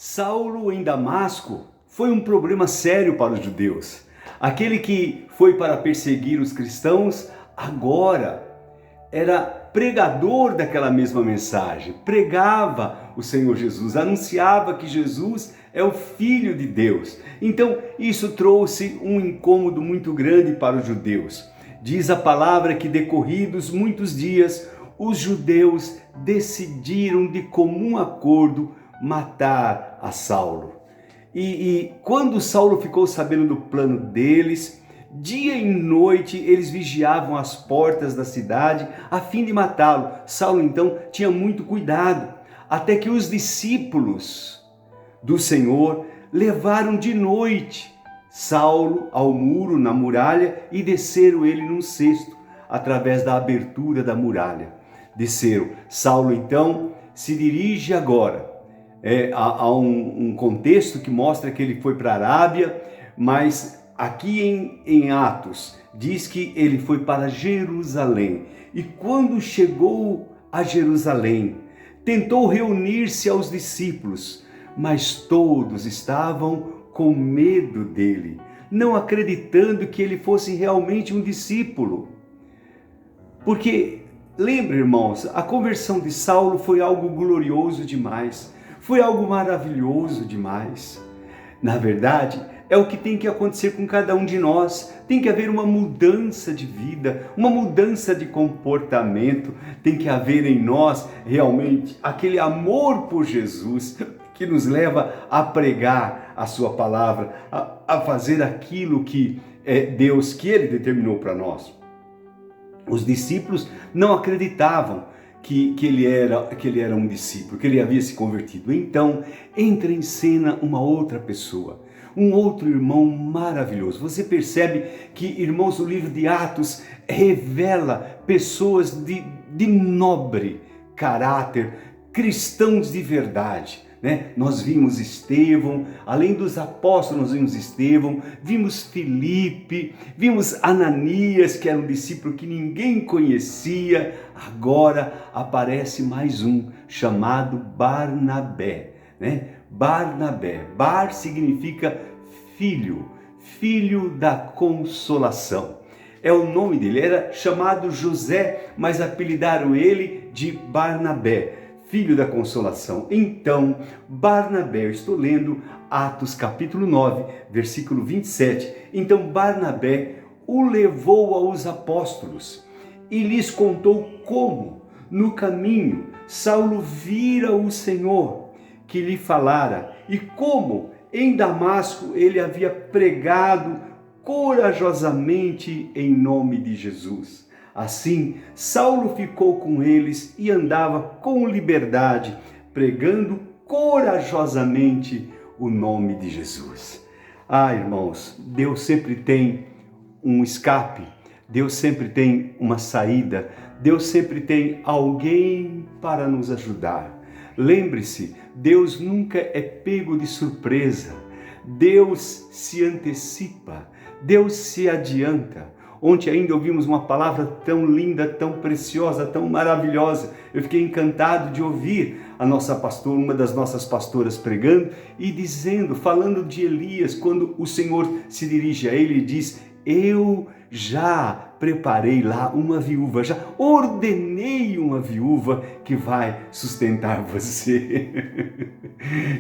Saulo em Damasco foi um problema sério para os judeus. Aquele que foi para perseguir os cristãos, agora era pregador daquela mesma mensagem, pregava o Senhor Jesus, anunciava que Jesus é o Filho de Deus. Então isso trouxe um incômodo muito grande para os judeus. Diz a palavra que decorridos muitos dias, os judeus decidiram de comum acordo matar a Saulo. E quando Saulo ficou sabendo do plano deles, dia e noite eles vigiavam as portas da cidade a fim de matá-lo. Saulo então tinha muito cuidado, até que os discípulos do Senhor levaram de noite Saulo ao muro, na muralha, e desceram ele num cesto, através da abertura da muralha. Desceram. Saulo então se dirige agora. Há um contexto que mostra que ele foi para a Arábia, mas aqui em Atos diz que ele foi para Jerusalém. E quando chegou a Jerusalém, tentou reunir-se aos discípulos, mas todos estavam com medo dele, não acreditando que ele fosse realmente um discípulo. Porque, lembre, irmãos, a conversão de Saulo foi algo glorioso demais. Foi algo maravilhoso demais. Na verdade, é o que tem que acontecer com cada um de nós. Tem que haver uma mudança de vida, uma mudança de comportamento. Tem que haver em nós realmente aquele amor por Jesus que nos leva a pregar a sua palavra, a fazer aquilo que Deus, que Ele determinou para nós. Os discípulos não acreditavam que ele era um discípulo, que ele havia se convertido. Então entra em cena uma outra pessoa, um outro irmão maravilhoso. Você percebe que, irmãos, o livro de Atos revela pessoas de nobre caráter, cristãos de verdade. Nós vimos Estevão, além dos apóstolos nós vimos Estevão, vimos Filipe, vimos Ananias, que era um discípulo que ninguém conhecia. Agora aparece mais um, chamado Barnabé. Barnabé, Bar significa filho, filho da consolação. É o nome dele, era chamado José, mas apelidaram ele de Barnabé, filho da consolação. Então, Barnabé, eu estou lendo Atos capítulo 9, versículo 27. Então Barnabé o levou aos apóstolos e lhes contou como, no caminho, Saulo vira o Senhor, que lhe falara, e como em Damasco ele havia pregado corajosamente em nome de Jesus. Assim, Saulo ficou com eles e andava com liberdade, pregando corajosamente o nome de Jesus. Irmãos, Deus sempre tem um escape, Deus sempre tem uma saída, Deus sempre tem alguém para nos ajudar. Lembre-se, Deus nunca é pego de surpresa, Deus se antecipa, Deus se adianta. Ontem ainda ouvimos uma palavra tão linda, tão preciosa, tão maravilhosa. Eu fiquei encantado de ouvir a nossa pastora, uma das nossas pastoras pregando e dizendo, falando de Elias, quando o Senhor se dirige a ele e diz: eu já preparei lá uma viúva, já ordenei uma viúva que vai sustentar você.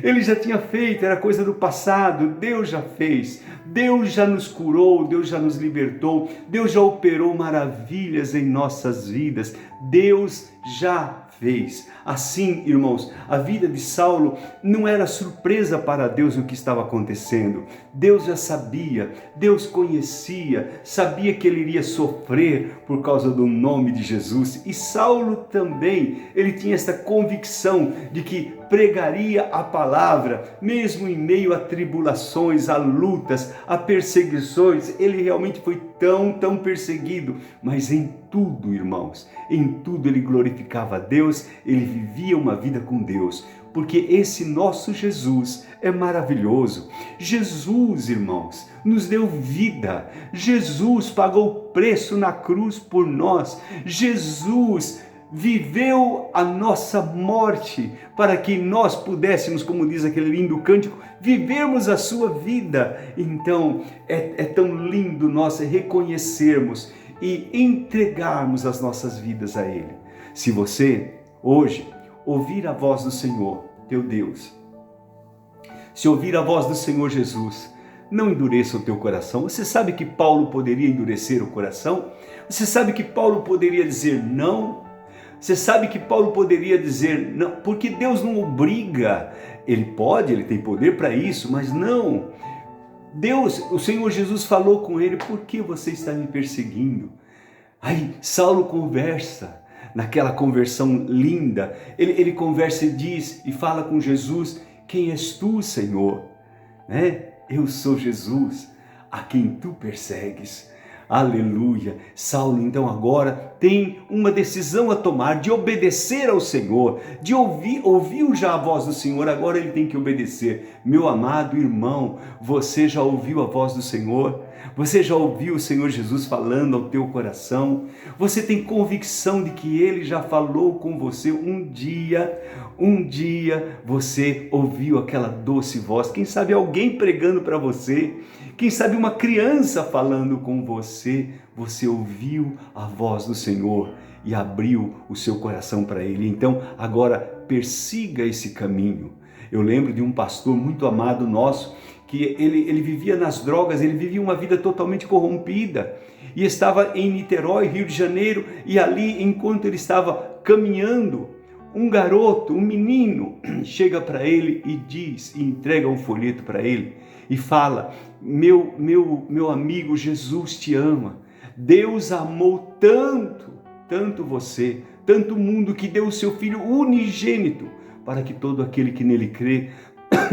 Ele já tinha feito, era coisa do passado, Deus já fez, Deus já nos curou, Deus já nos libertou, Deus já operou maravilhas em nossas vidas, Deus já fez. Assim, irmãos, a vida de Saulo não era surpresa para Deus o que estava acontecendo. Deus já sabia, Deus conhecia, sabia que ele iria sofrer por causa do nome de Jesus. E Saulo também, ele tinha esta convicção de que pregaria a palavra, mesmo em meio a tribulações, a lutas, a perseguições. Ele realmente foi tão perseguido, mas em tudo, irmãos, em tudo ele glorificava a Deus, ele vivia uma vida com Deus, porque esse nosso Jesus é maravilhoso. Jesus, irmãos, nos deu vida. Jesus pagou o preço na cruz por nós. Jesus viveu a nossa morte para que nós pudéssemos, como diz aquele lindo cântico, vivermos a sua vida. Então é tão lindo nós reconhecermos e entregarmos as nossas vidas a Ele. Se você hoje ouvir a voz do Senhor, teu Deus, se ouvir a voz do Senhor Jesus, não endureça o teu coração. Você sabe que Paulo poderia endurecer o coração? Você sabe que Paulo poderia dizer não? Você sabe que Paulo poderia dizer não, porque Deus não obriga. Ele pode, ele tem poder para isso, mas não. Deus, o Senhor Jesus falou com ele: por que você está me perseguindo? Aí Saulo conversa, naquela conversão linda, ele conversa e diz e fala com Jesus: quem és tu, Senhor? Eu sou Jesus, a quem tu persegues. Aleluia! Saulo então agora tem uma decisão a tomar de obedecer ao Senhor, de ouviu já a voz do Senhor, agora ele tem que obedecer. Meu amado irmão, você já ouviu a voz do Senhor? Você já ouviu o Senhor Jesus falando ao teu coração? Você tem convicção de que Ele já falou com você um dia você ouviu aquela doce voz, quem sabe alguém pregando para você, quem sabe uma criança falando com você, você ouviu a voz do Senhor e abriu o seu coração para Ele. Então agora persiga esse caminho. Eu lembro de um pastor muito amado nosso, que ele vivia nas drogas, ele vivia uma vida totalmente corrompida e estava em Niterói, Rio de Janeiro, e ali, enquanto ele estava caminhando, um garoto, um menino, chega para ele e diz, e entrega um folheto para ele e fala: meu amigo, Jesus te ama, Deus amou tanto você, tanto o mundo, que deu o seu Filho unigênito, para que todo aquele que nele crê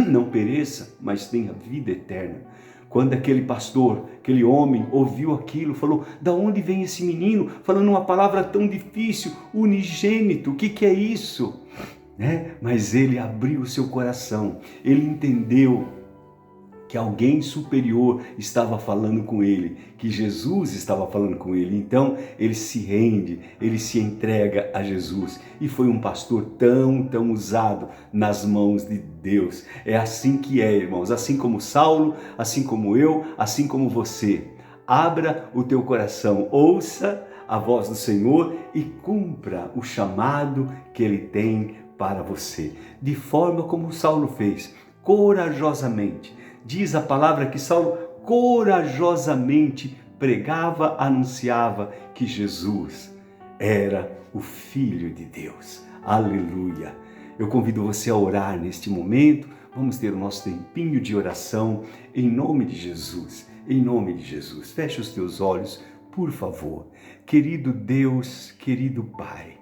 não pereça, mas tenha vida eterna. Quando aquele pastor, aquele homem ouviu aquilo, falou: da onde vem esse menino falando uma palavra tão difícil, unigênito, o que é isso? Mas ele abriu o seu coração, ele entendeu que alguém superior estava falando com ele, que Jesus estava falando com ele. Então ele se rende, ele se entrega a Jesus, e foi um pastor tão usado nas mãos de Deus. É assim que é, irmãos, assim como Saulo, assim como eu, assim como você. Abra o teu coração, ouça a voz do Senhor e cumpra o chamado que Ele tem para você, de forma como Saulo fez, corajosamente. Diz a palavra que Saulo corajosamente pregava, anunciava que Jesus era o Filho de Deus. Aleluia! Eu convido você a orar neste momento. Vamos ter o nosso tempinho de oração em nome de Jesus. Em nome de Jesus. Feche os teus olhos, por favor. Querido Deus, querido Pai,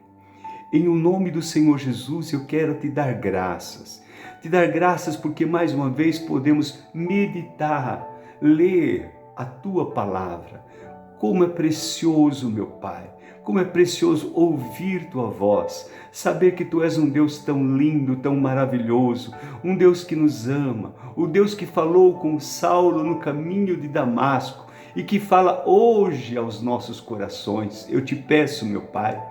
em o nome do Senhor Jesus eu quero te dar graças. Te dar graças porque mais uma vez podemos meditar, ler a Tua Palavra. Como é precioso, meu Pai, como é precioso ouvir Tua voz, saber que Tu és um Deus tão lindo, tão maravilhoso, um Deus que nos ama, o Deus que falou com Saulo no caminho de Damasco e que fala hoje aos nossos corações. Eu te peço, meu Pai,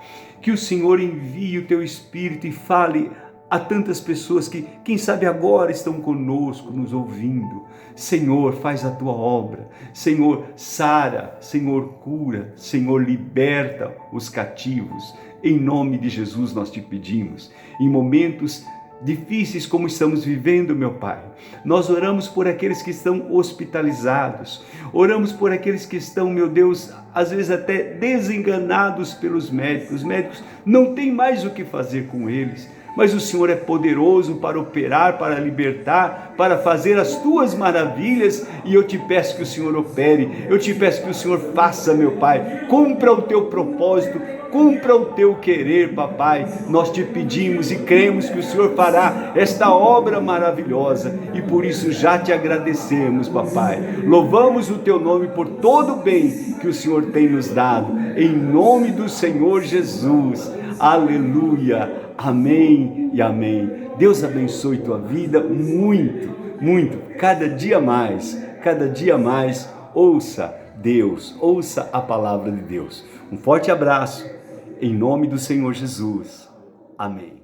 que o Senhor envie o Teu Espírito e fale a tantas pessoas que, quem sabe agora, estão conosco, nos ouvindo. Senhor, faz a Tua obra. Senhor, sara. Senhor, cura. Senhor, liberta os cativos. Em nome de Jesus nós te pedimos. Em momentos difíceis como estamos vivendo, meu Pai, nós oramos por aqueles que estão hospitalizados. Oramos por aqueles que estão, meu Deus, às vezes até desenganados pelos médicos. Os médicos não têm mais o que fazer com eles. Mas o Senhor é poderoso para operar, para libertar, para fazer as Tuas maravilhas, e eu te peço que o Senhor opere, eu te peço que o Senhor faça, meu Pai, cumpra o Teu propósito, cumpra o Teu querer, papai. Nós te pedimos e cremos que o Senhor fará esta obra maravilhosa, e por isso já te agradecemos, papai. Louvamos o Teu nome por todo o bem que o Senhor tem nos dado, em nome do Senhor Jesus. Aleluia. Amém e amém. Deus abençoe tua vida muito. Cada dia mais, ouça Deus, ouça a palavra de Deus. Um forte abraço, em nome do Senhor Jesus. Amém.